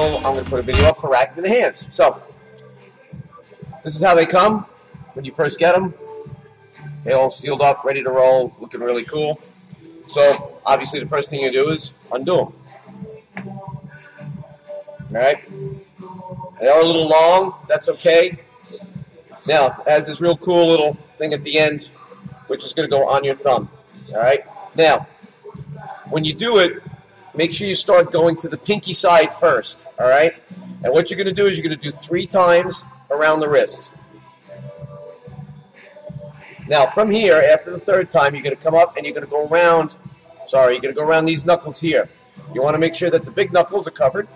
I'm going to put a video up for wrapping the hands. So, this is how they come when you first get them. They all sealed up, ready to roll, looking really cool. So, obviously, the first thing you do is undo them. All right? They are a little long. That's okay. Now, it has this real cool little thing at the end, which is going to go on your thumb. All right? Now, when you do it, make sure you start going to the pinky side first. All right? And what you're going to do is you're going to do 3 times around the wrist. Now, from here, after the 3rd time, you're going to come up and you're going to go around. You're going to go around these knuckles here. You want to make sure that the big knuckles are covered.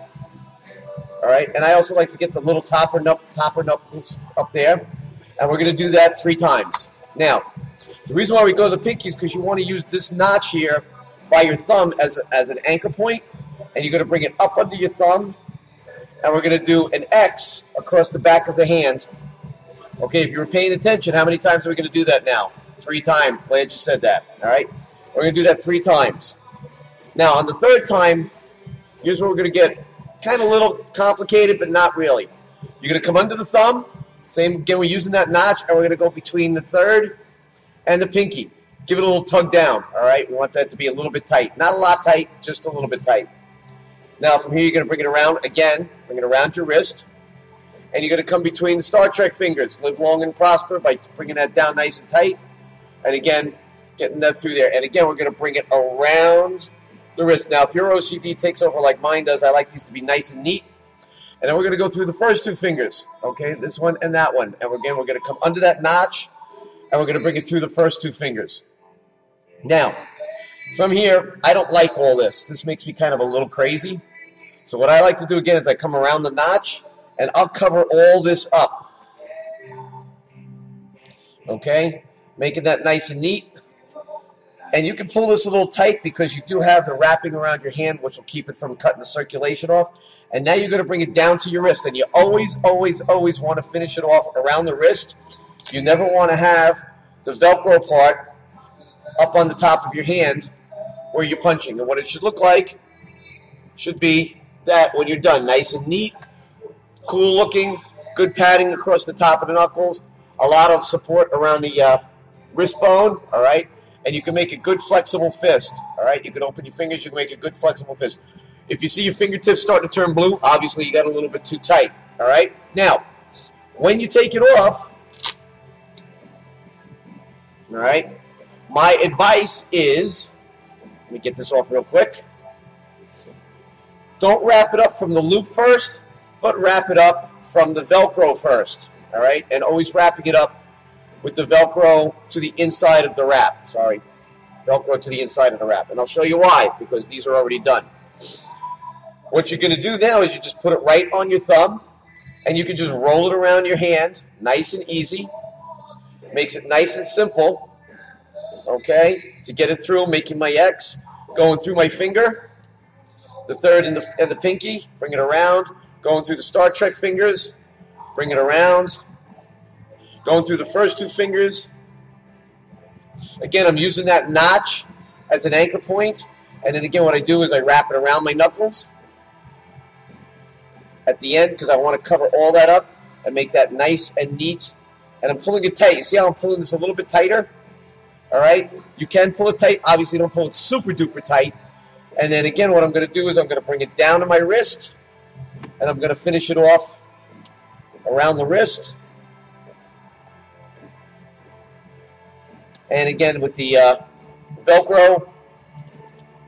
All right? And I also like to get the little topper knuckles up there. And we're going to do that 3 times. Now, the reason why we go to the pinky is because you want to use this notch here by your thumb as an anchor point. And you're going to bring it up under your thumb. And we're going to do an X across the back of the hand. Okay, if you were paying attention, how many times are we going to do that now? 3 times. Glad you said that. All right? We're going to do that 3 times. Now, on the 3rd time, here's where we're going to get kind of a little complicated, but not really. You're going to come under the thumb. Same again, we're using that notch, and we're going to go between the 3rd and the pinky. Give it a little tug down, all right? We want that to be a little bit tight. Not a lot tight, just a little bit tight. Now, from here, you're going to bring it around again. Bring it around your wrist. And you're going to come between the Star Trek fingers. Live long and prosper by bringing that down nice and tight. And again, getting that through there. And again, we're going to bring it around the wrist. Now, if your OCD takes over like mine does, I like these to be nice and neat. And then we're going to go through the first 2 fingers. Okay, this one and that one. And again, we're going to come under that notch. And we're going to bring it through the first 2 fingers. Now, from here, I don't like all this. This makes me kind of a little crazy. So what I like to do again is I come around the notch. And I'll cover all this up. Okay? Making that nice and neat. And you can pull this a little tight because you do have the wrapping around your hand, which will keep it from cutting the circulation off. And now you're going to bring it down to your wrist. And you always, always, always want to finish it off around the wrist. You never want to have the Velcro part up on the top of your hand where you're punching. And what it should look like should be that when you're done, nice and neat. Cool looking, good padding across the top of the knuckles, a lot of support around the wrist bone, all right? And you can make a good flexible fist, all right? You can open your fingers, you can make a good flexible fist. If you see your fingertips starting to turn blue, obviously you got a little bit too tight, all right? Now, when you take it off, all right, my advice is, let me get this off real quick. Don't wrap it up from the loop first, but wrap it up from the Velcro first, all right? And always wrapping it up with the Velcro to the inside of the wrap. Sorry, Velcro to the inside of the wrap. And I'll show you why, because these are already done. What you're going to do now is you just put it right on your thumb, and you can just roll it around your hand, nice and easy. Makes it nice and simple, okay, to get it through, making my X, going through my finger, the 3rd and the pinky, bring it around. Going through the Star Trek fingers, bring it around. Going through the first 2 fingers. Again, I'm using that notch as an anchor point. And then again, what I do is I wrap it around my knuckles at the end because I want to cover all that up and make that nice and neat. And I'm pulling it tight. You see how I'm pulling this a little bit tighter? All right? You can pull it tight. Obviously, don't pull it super duper tight. And then again, what I'm going to do is I'm going to bring it down to my wrist. And I'm going to finish it off around the wrist. And again, with the Velcro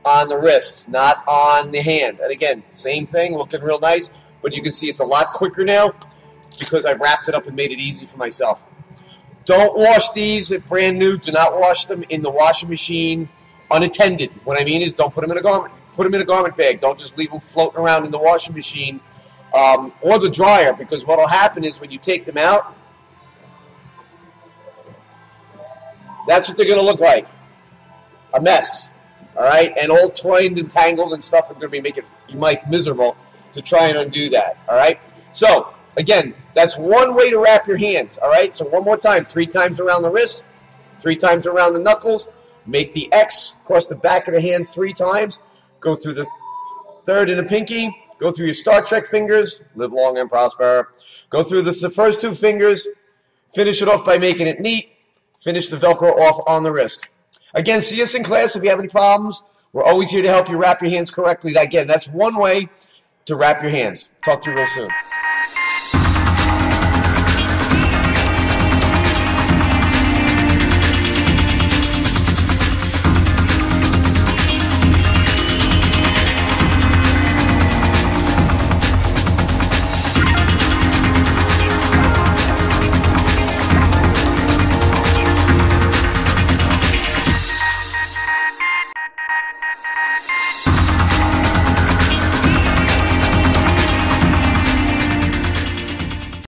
on the wrist, not on the hand. And again, same thing, looking real nice. But you can see it's a lot quicker now because I've wrapped it up and made it easy for myself. Don't wash these. They're brand new. Do not wash them in the washing machine unattended. What I mean is don't put them in a garment. Put them in a garment bag. Don't just leave them floating around in the washing machine or the dryer, because what will happen is when you take them out, that's what they're going to look like. A mess. All right? And all twined and tangled and stuff are going to be making your life miserable to try and undo that. All right? So, again, that's one way to wrap your hands. All right? So one more time. 3 times around the wrist, 3 times around the knuckles. Make the X across the back of the hand 3 times. Go through the 3rd and the pinky. Go through your Star Trek fingers, live long and prosper. Go through the first 2 fingers, finish it off by making it neat, finish the Velcro off on the wrist. Again, see us in class if you have any problems. We're always here to help you wrap your hands correctly. Again, that's one way to wrap your hands. Talk to you real soon.